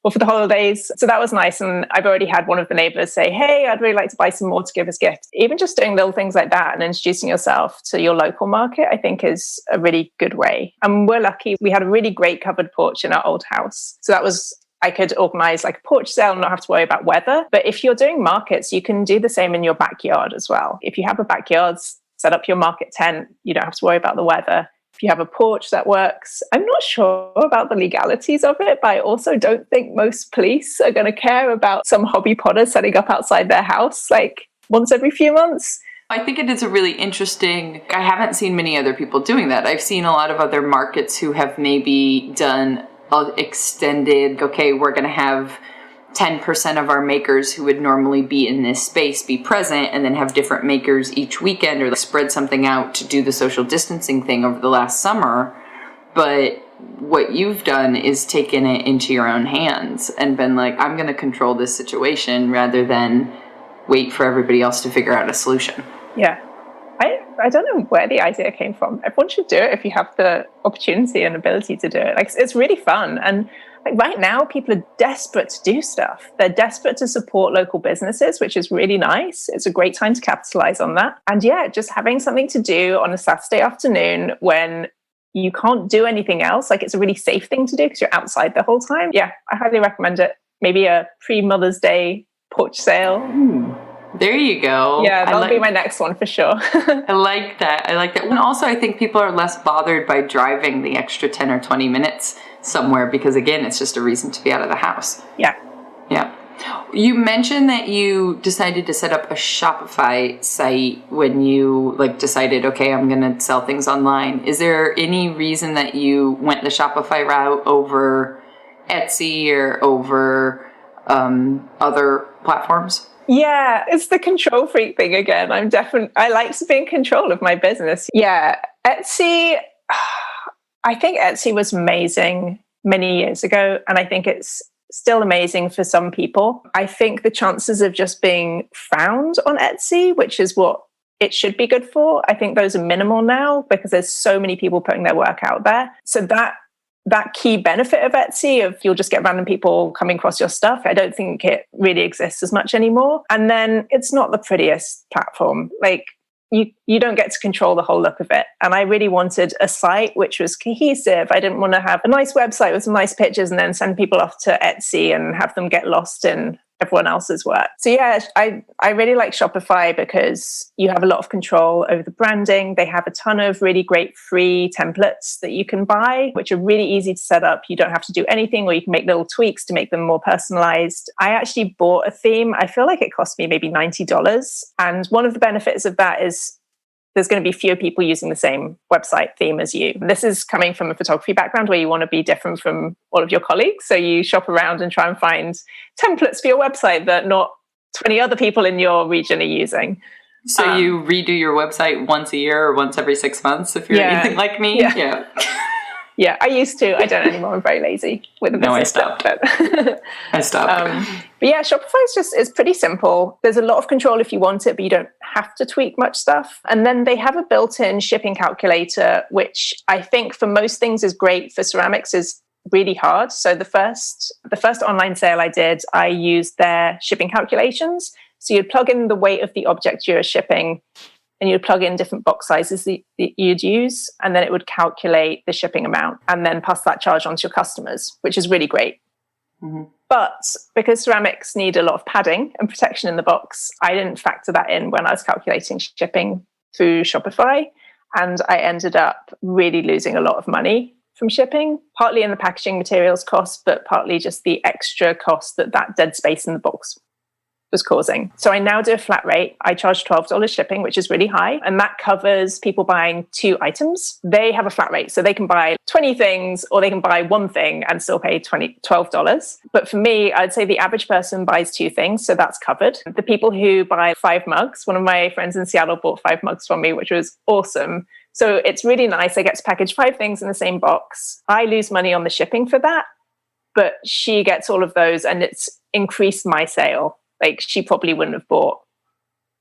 or for the holidays. So that was nice. And I've already had one of the neighbors say, hey, I'd really like to buy some more to give as gifts. Even just doing little things like that and introducing yourself to your local market, I think is a really good way. And we're lucky. We had a really great covered porch in our old house. So that was, I could organize like a porch sale and not have to worry about weather. But if you're doing markets, you can do the same in your backyard as well. If you have a backyard, set up your market tent. You don't have to worry about the weather. If you have a porch that works, I'm not sure about the legalities of it, but I also don't think most police are going to care about some hobby potter setting up outside their house like once every few months.
I think it is a really interesting, I haven't seen many other people doing that. I've seen a lot of other markets who have maybe done extended, okay, we're going to have 10% of our makers who would normally be in this space be present, and then have different makers each weekend, or spread something out to do the social distancing thing over the last summer. But what you've done is taken it into your own hands and been like, I'm going to control this situation rather than wait for everybody else to figure out a solution.
Yeah. I don't know where the idea came from. Everyone should do it if you have the opportunity and ability to do it. Like, it's really fun. And like right now, people are desperate to do stuff. They're desperate to support local businesses, which is really nice. It's a great time to capitalize on that. And yeah, just having something to do on a Saturday afternoon when you can't do anything else. Like, it's a really safe thing to do because you're outside the whole time. Yeah, I highly recommend it. Maybe a pre-Mother's Day porch sale.
There you go.
Yeah, that'll be my next one for sure.
I like that. And also, I think people are less bothered by driving the extra 10 or 20 minutes somewhere because, again, it's just a reason to be out of the house.
Yeah.
Yeah. You mentioned that you decided to set up a Shopify site when you decided, okay, I'm going to sell things online. Is there any reason that you went the Shopify route over Etsy or over other platforms?
Yeah, it's the control freak thing again. I like to be in control of my business. Yeah, Etsy, I think Etsy was amazing many years ago, and I think it's still amazing for some people. I think the chances of just being found on Etsy, which is what it should be good for, I think those are minimal now because there's so many people putting their work out there. So that key benefit of Etsy, of you'll just get random people coming across your stuff, I don't think it really exists as much anymore. And then it's not the prettiest platform. Like, you don't get to control the whole look of it. And I really wanted a site which was cohesive. I didn't want to have a nice website with some nice pictures and then send people off to Etsy and have them get lost in everyone else's work. So yeah, I really like Shopify because you have a lot of control over the branding. They have a ton of really great free templates that you can buy, which are really easy to set up. You don't have to do anything, or you can make little tweaks to make them more personalized. I actually bought a theme. I feel like it cost me maybe $90. And one of the benefits of that is there's going to be fewer people using the same website theme as you. This is coming from a photography background where you want to be different from all of your colleagues. So you shop around and try and find templates for your website that not 20 other people in your region are using.
So you redo your website once a year or once every 6 months if you're anything like me?
Yeah. Yeah, I used to. I don't anymore. I'm very lazy with the business stuff.
I stopped.
But yeah, Shopify is pretty simple. There's a lot of control if you want it, but you don't have to tweak much stuff. And then they have a built-in shipping calculator, which I think for most things is great. For ceramics is really hard. So the first online sale I did, I used their shipping calculations. So you'd plug in the weight of the object you're shipping, and you'd plug in different box sizes that you'd use, and then it would calculate the shipping amount and then pass that charge on to your customers, which is really great. Mm-hmm. But because ceramics need a lot of padding and protection in the box, I didn't factor that in when I was calculating shipping through Shopify. And I ended up really losing a lot of money from shipping, partly in the packaging materials cost, but partly just the extra cost that dead space in the box was causing. So I now do a flat rate. I charge $12 shipping, which is really high. And that covers people buying 2 items. They have a flat rate. So they can buy 20 things or they can buy 1 thing and still pay $12. But for me, I'd say the average person buys 2 things. So that's covered. The people who buy 5 mugs, one of my friends in Seattle bought 5 mugs from me, which was awesome. So it's really nice. I get to package 5 things in the same box. I lose money on the shipping for that, but she gets all of those and it's increased my sale. Like, she probably wouldn't have bought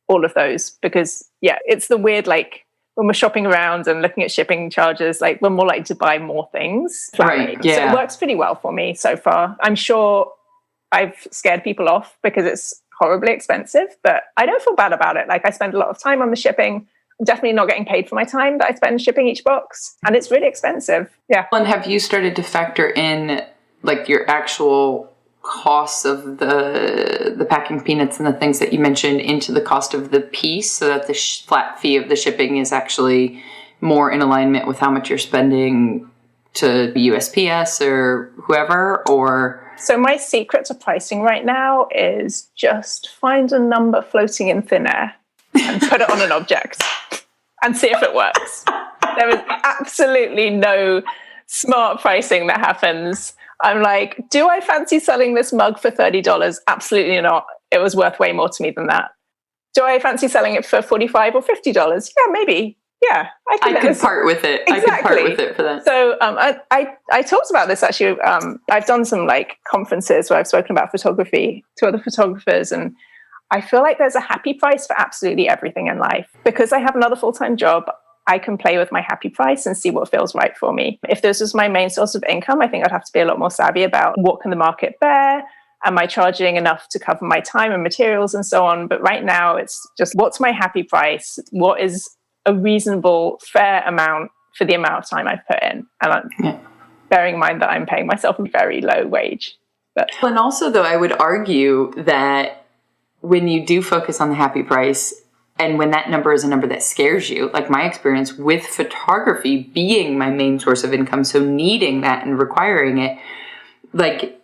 all of those because, yeah, it's the weird, like, when we're shopping around and looking at shipping charges, like, we're more likely to buy more things.
Right, yeah.
So it works pretty well for me so far. I'm sure I've scared people off because it's horribly expensive, but I don't feel bad about it. Like, I spend a lot of time on the shipping. I'm definitely not getting paid for my time that I spend shipping each box, and it's really expensive. Yeah.
And have you started to factor in, like, your actual costs of the packing peanuts and the things that you mentioned into the cost of the piece, so that the flat fee of the shipping is actually more in alignment with how much you're spending to USPS or whoever? Or
so my secret to pricing right now is just find a number floating in thin air and put it on an object and see if it works. There is absolutely no smart pricing that happens. I'm like, do I fancy selling this mug for $30? Absolutely not. It was worth way more to me than that. Do I fancy selling it for $45 or $50? Yeah, maybe. Yeah,
I could part with it.
Exactly.
I could part with it for that.
So I talked about this actually. I've done some like conferences where I've spoken about photography to other photographers, and I feel like there's a happy price for absolutely everything in life. Because I have another full-time job, I can play with my happy price and see what feels right for me. If this was my main source of income, I think I'd have to be a lot more savvy about what can the market bear. Am I charging enough to cover my time and materials and so on? But right now, it's just what's my happy price? What is a reasonable, fair amount for the amount of time I've put in? And bearing in mind that I'm paying myself a very low wage.
And also, though, I would argue that when you do focus on the happy price, and when that number is a number that scares you, like my experience with photography being my main source of income, so needing that and requiring it, like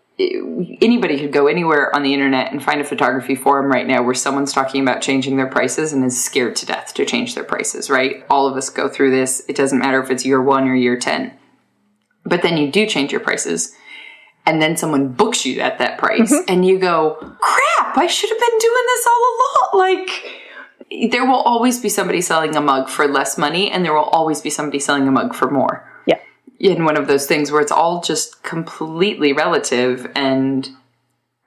anybody could go anywhere on the internet and find a photography forum right now where someone's talking about changing their prices and is scared to death to change their prices, right? All of us go through this. It doesn't matter if it's year 1 or year 10. But then you do change your prices, and then someone books you at that price, and you go, crap, I should have been doing this all along. Like, there will always be somebody selling a mug for less money, and there will always be somebody selling a mug for more.
Yeah.
In one of those things where it's all just completely relative. And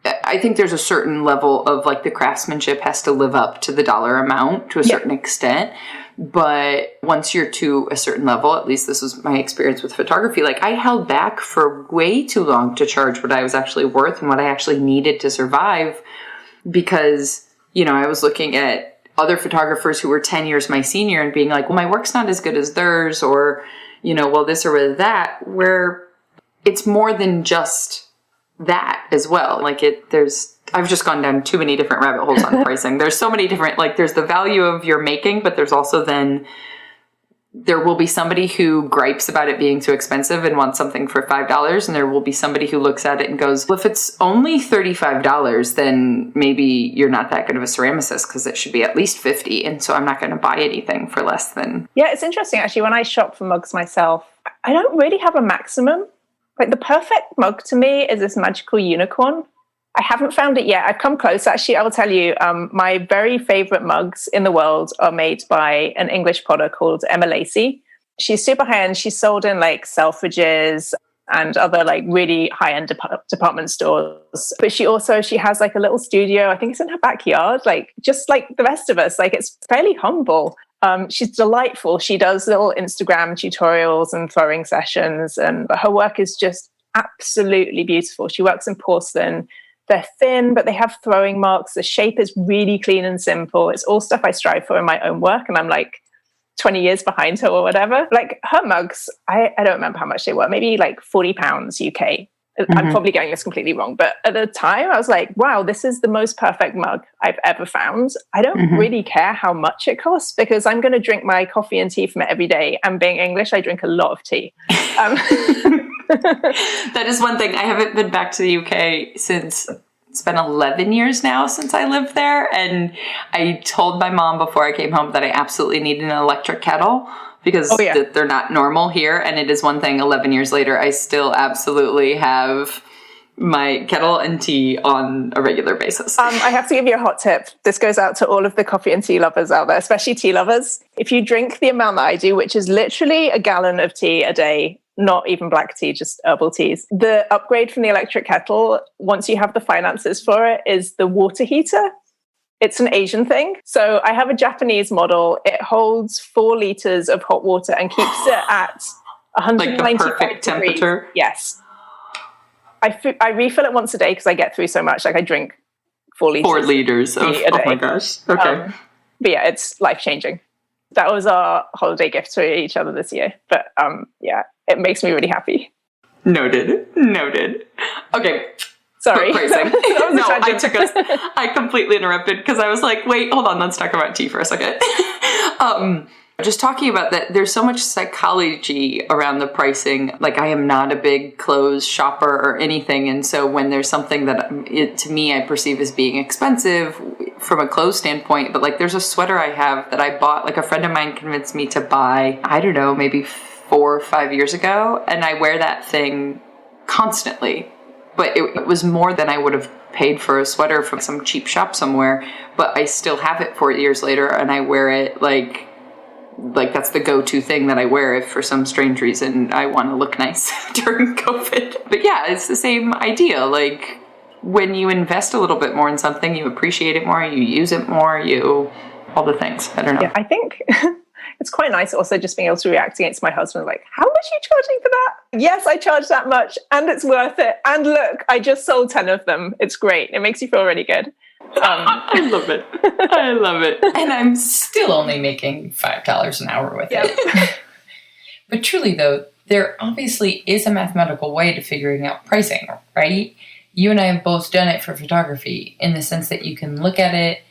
I think there's a certain level of like the craftsmanship has to live up to the dollar amount to a certain extent. But once you're to a certain level, at least this was my experience with photography, like I held back for way too long to charge what I was actually worth and what I actually needed to survive, because, you know, I was looking at other photographers who were 10 years my senior and being like, well, my work's not as good as theirs, or, you know, well, this or that, where it's more than just that as well. Like I've just gone down too many different rabbit holes on pricing. There's so many different, like there's the value of your making, but there's also then there will be somebody who gripes about it being too expensive and wants something for $5. And there will be somebody who looks at it and goes, well, if it's only $35, then maybe you're not that good of a ceramicist because it should be at least $50. And so I'm not going to buy anything for less than.
Yeah, it's interesting actually. When I shop for mugs myself, I don't really have a maximum. Like the perfect mug to me is this magical unicorn. I haven't found it yet. I've come close. Actually, I will tell you, my very favorite mugs in the world are made by an English potter called Emma Lacey. She's super high-end. She's sold in like Selfridges and other like really high-end department stores. But she has like a little studio. I think it's in her backyard, like just like the rest of us. Like it's fairly humble. She's delightful. She does little Instagram tutorials and throwing sessions, and her work is just absolutely beautiful. She works in porcelain. They're thin, but they have throwing marks. The shape is really clean and simple. It's all stuff I strive for in my own work, and I'm like 20 years behind her or whatever. Like her mugs, I don't remember how much they were, maybe like £40 UK. I'm probably getting this completely wrong, but at the time I was like, wow, this is the most perfect mug I've ever found. I don't really care how much it costs because I'm going to drink my coffee and tea from it every day. And being English, I drink a lot of tea.
That is one thing. I haven't been back to the UK since it's been 11 years now since I lived there. And I told my mom before I came home that I absolutely needed an electric kettle because they're not normal here. And it is one thing 11 years later, I still absolutely have my kettle and tea on a regular basis. I
have to give you a hot tip. This goes out to all of the coffee and tea lovers out there, especially tea lovers. If you drink the amount that I do, which is literally a gallon of tea a day, not even black tea, just herbal teas. The upgrade from the electric kettle, once you have the finances for it, is the water heater. It's an Asian thing. So I have a Japanese model. It holds 4 liters of hot water and keeps it at 195
like the perfect
degrees.
Temperature?
Yes. I refill it once a day because I get through so much. Like I drink 4 liters.
4 liters. Oh my gosh. Okay.
But yeah, it's life-changing. That was our holiday gift to each other this year. But yeah, it makes me really happy.
Noted. Okay.
Sorry.
Pricing. No, I completely interrupted because I was like, wait, hold on, let's talk about tea for a second. Just talking about that, there's so much psychology around the pricing. Like I am not a big clothes shopper or anything. And so when there's something that to me, I perceive as being expensive from a clothes standpoint, but like there's a sweater I have that I bought, like a friend of mine convinced me to buy, I don't know, maybe 4 or 5 years ago. And I wear that thing constantly. But it was more than I would have paid for a sweater from some cheap shop somewhere. But I still have it 4 years later, and I wear it like that's the go-to thing that I wear if for some strange reason I want to look nice during COVID. But yeah, it's the same idea. Like, when you invest a little bit more in something, you appreciate it more, you use it more, all the things. I don't know.
Yeah, I think it's quite nice also just being able to react against my husband, like, how much are you charging for that? Yes, I charge that much, and it's worth it. And look, I just sold 10 of them. It's great. It makes you feel really good.
I love it. I love it. And I'm still only making $5 an hour with it. But truly, though, there obviously is a mathematical way to figuring out pricing, right? You and I have both done it for photography in the sense that you can look at it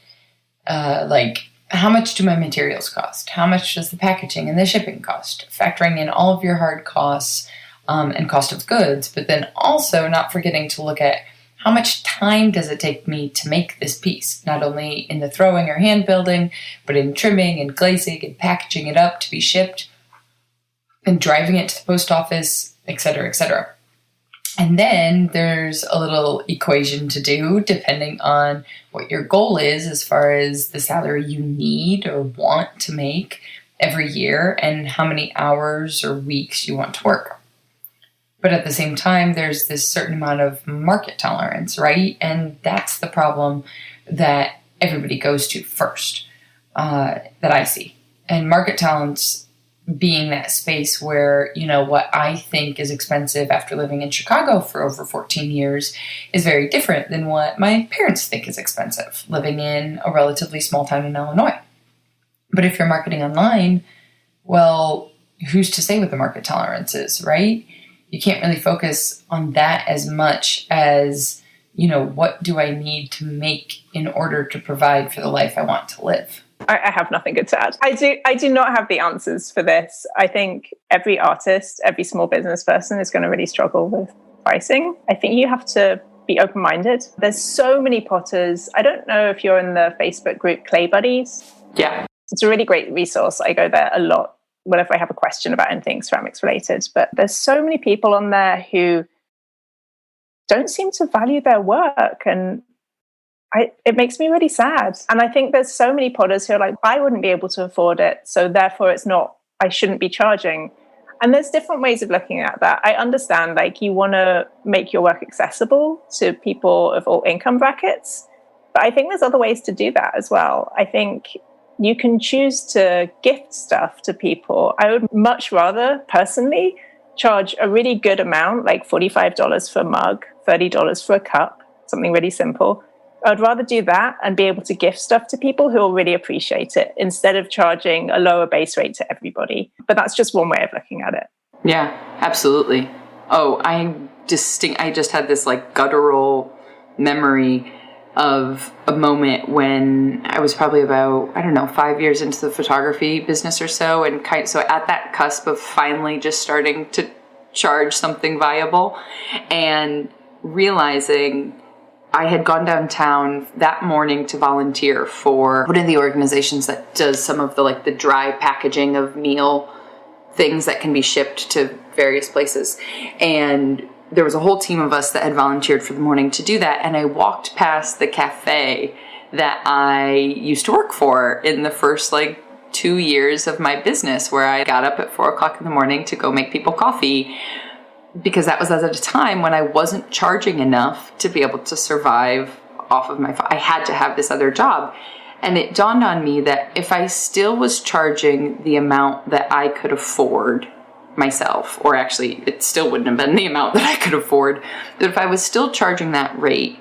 like, how much do my materials cost? How much does the packaging and the shipping cost? Factoring in all of your hard costs and cost of goods, but then also not forgetting to look at how much time does it take me to make this piece, not only in the throwing or hand building, but in trimming and glazing and packaging it up to be shipped and driving it to the post office, etc., etc. And then there's a little equation to do depending on what your goal is as far as the salary you need or want to make every year and how many hours or weeks you want to work. But at the same time, there's this certain amount of market tolerance, right? And that's the problem that everybody goes to first, that I see. And market tolerance being that space where, what I think is expensive after living in Chicago for over 14 years is very different than what my parents think is expensive, living in a relatively small town in Illinois. But if you're marketing online, well, who's to say what the market tolerance is, right? You can't really focus on that as much as, what do I need to make in order to provide for the life I want to live?
I have nothing good to add. I do not have the answers for this. I think every artist, every small business person is going to really struggle with pricing. I think you have to be open-minded. There's so many potters. I don't know if you're in the Facebook group Clay Buddies.
Yeah.
It's a really great resource. I go there a lot whenever I have a question about anything ceramics related. But there's so many people on there who don't seem to value their work. And it makes me really sad. And I think there's so many potters who are like, I wouldn't be able to afford it, so therefore I shouldn't be charging. And there's different ways of looking at that. I understand, like, you want to make your work accessible to people of all income brackets, but I think there's other ways to do that as well. I think you can choose to gift stuff to people. I would much rather, personally, charge a really good amount, like $45 for a mug, $30 for a cup, something really simple. I'd rather do that and be able to gift stuff to people who will really appreciate it instead of charging a lower base rate to everybody. But that's just one way of looking at it.
Yeah, absolutely. Oh, I just had this like guttural memory of a moment when I was probably about, 5 years into the photography business or so, and so at that cusp of finally just starting to charge something viable and realizing I had gone downtown that morning to volunteer for one of the organizations that does some of the dry packaging of meal things that can be shipped to various places. And there was a whole team of us that had volunteered for the morning to do that. And I walked past the cafe that I used to work for in the first 2 years of my business, where I got up at 4:00 in the morning to go make people coffee, because that was at a time when I wasn't charging enough to be able to survive off of I had to have this other job. And it dawned on me that if I still was charging the amount that I could afford myself, or actually it still wouldn't have been the amount that I could afford, but if I was still charging that rate,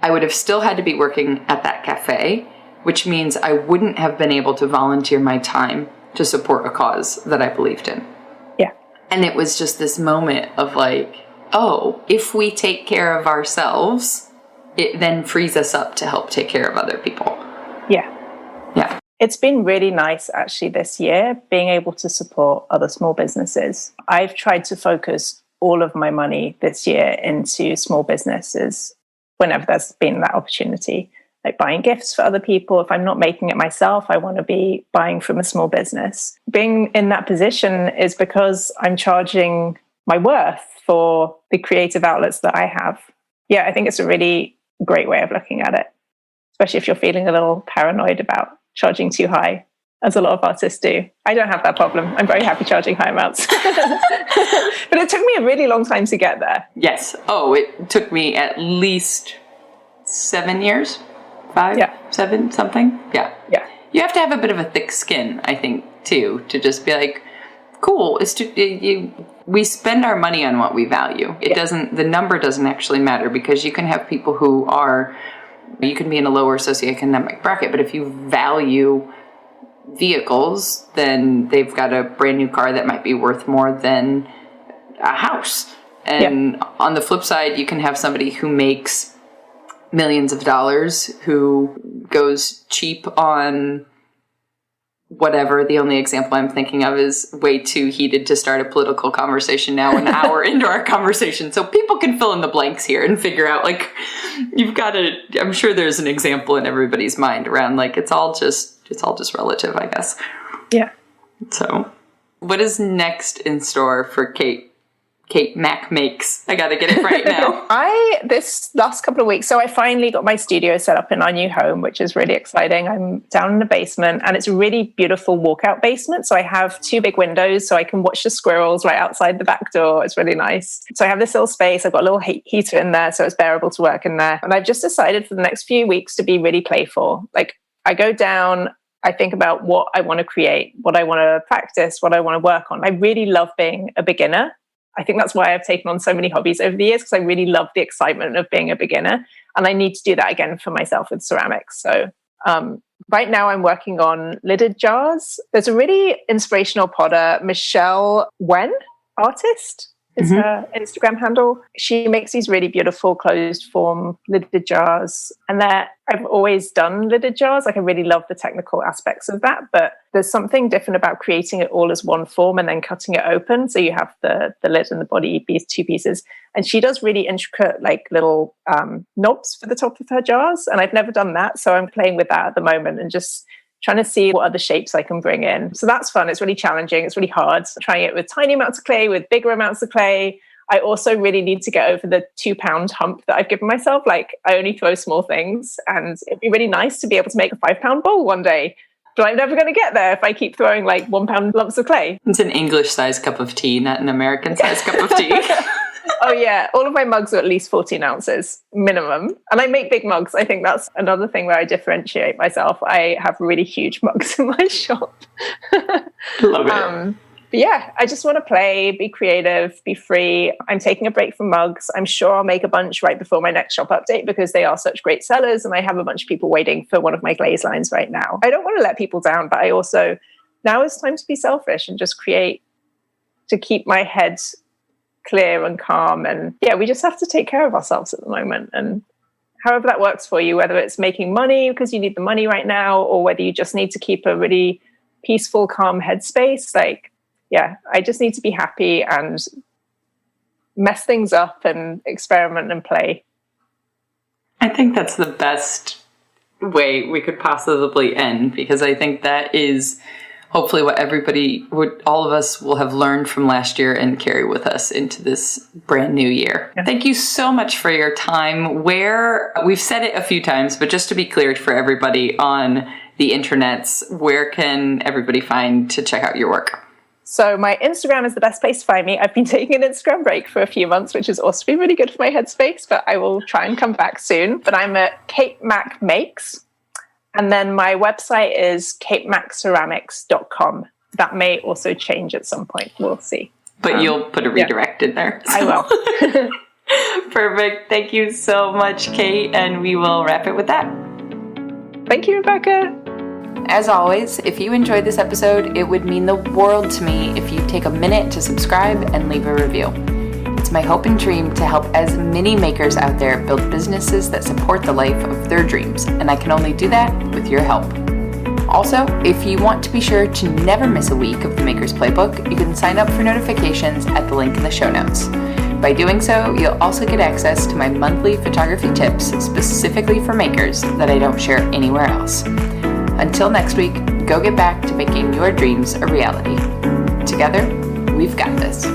I would have still had to be working at that cafe, which means I wouldn't have been able to volunteer my time to support a cause that I believed in.
Yeah.
And it was just this moment of if we take care of ourselves, it then frees us up to help take care of other people.
Yeah.
Yeah.
It's been really nice actually this year being able to support other small businesses. I've tried to focus all of my money this year into small businesses whenever there's been that opportunity, like buying gifts for other people. If I'm not making it myself, I want to be buying from a small business. Being in that position is because I'm charging my worth for the creative outlets that I have. Yeah, I think it's a really great way of looking at it, especially if you're feeling a little paranoid about charging too high, as a lot of artists do. I don't have that problem. I'm very happy charging high amounts. But it took me a really long time to get there.
Yes. Oh, it took me at least 7 years. 5, 7, something. Yeah. You have to have a bit of a thick skin, I think, too, to just be like, cool. We spend our money on what we value. The number doesn't actually matter, because you can have people you can be in a lower socioeconomic bracket, but if you value vehicles, then they've got a brand new car that might be worth more than a house. And on the flip side, you can have somebody who makes millions of dollars who goes cheap on whatever. The only example I'm thinking of is way too heated to start a political conversation now, an hour into our conversation. So people can fill in the blanks here and figure out, like, I'm sure there's an example in everybody's mind around, like, it's all just relative, I guess.
Yeah.
So what is next in store for Kate Mac Makes? I got to get it right now.
This last couple of weeks, so I finally got my studio set up in our new home, which is really exciting. I'm down in the basement, and it's a really beautiful walkout basement. So I have 2 big windows, so I can watch the squirrels right outside the back door. It's really nice. So I have this little space. I've got a little heater in there, so it's bearable to work in there. And I've just decided for the next few weeks to be really playful. Like, I go down, I think about what I want to create, what I want to practice, what I want to work on. I really love being a beginner. I think that's why I've taken on so many hobbies over the years, because I really love the excitement of being a beginner. And I need to do that again for myself with ceramics. So right now I'm working on lidded jars. There's a really inspirational potter, Michelle Wen, artist, is her Instagram handle. She makes these really beautiful closed form lidded jars. And I've always done lidded jars. Like, I really love the technical aspects of that, but there's something different about creating it all as one form and then cutting it open. So you have the lid and the body, these 2 pieces. And she does really intricate, like, little knobs for the top of her jars. And I've never done that. So I'm playing with that at the moment and just trying to see what other shapes I can bring in. So that's fun. It's really challenging. It's really hard. Trying it with tiny amounts of clay, with bigger amounts of clay. I also really need to get over the 2-pound hump that I've given myself. Like, I only throw small things, and it'd be really nice to be able to make a 5-pound bowl one day. But I'm never going to get there if I keep throwing like 1-pound lumps of clay.
It's an English-sized cup of tea, not an American-sized cup of tea.
Oh yeah, all of my mugs are at least 14 ounces minimum. And I make big mugs. I think that's another thing where I differentiate myself. I have really huge mugs in my shop.
Love it.
But yeah, I just want to play, be creative, be free. I'm taking a break from mugs. I'm sure I'll make a bunch right before my next shop update, because they are such great sellers, and I have a bunch of people waiting for one of my glaze lines right now. I don't want to let people down, but I also, now is time to be selfish and just create, to keep my head clear and calm. And yeah, we just have to take care of ourselves at the moment. And however that works for you, whether it's making money because you need the money right now, or whether you just need to keep a really peaceful, calm headspace, like, yeah, I just need to be happy and mess things up and experiment and play.
I think that's the best way we could possibly end, because I think that is hopefully what all of us will have learned from last year and carry with us into this brand new year. Yeah. Thank you so much for your time. We've said it a few times, but just to be clear for everybody on the internets, where can everybody find to check out your work?
So my Instagram is the best place to find me. I've been taking an Instagram break for a few months, which has also been really good for my headspace, but I will try and come back soon. But I'm at Kate Mac Makes. And then my website is katemaxceramics.com. That may also change at some point. We'll see.
But you'll put a redirect in there. So.
I will.
Perfect. Thank you so much, Kate. And we will wrap it with that.
Thank you, Rebecca.
As always, if you enjoyed this episode, it would mean the world to me if you take a minute to subscribe and leave a review. It's my hope and dream to help as many makers out there build businesses that support the life of their dreams, and I can only do that with your help. Also, if you want to be sure to never miss a week of the Maker's Playbook, you can sign up for notifications at the link in the show notes. By doing so, you'll also get access to my monthly photography tips specifically for makers that I don't share anywhere else. Until next week, go get back to making your dreams a reality. Together, we've got this.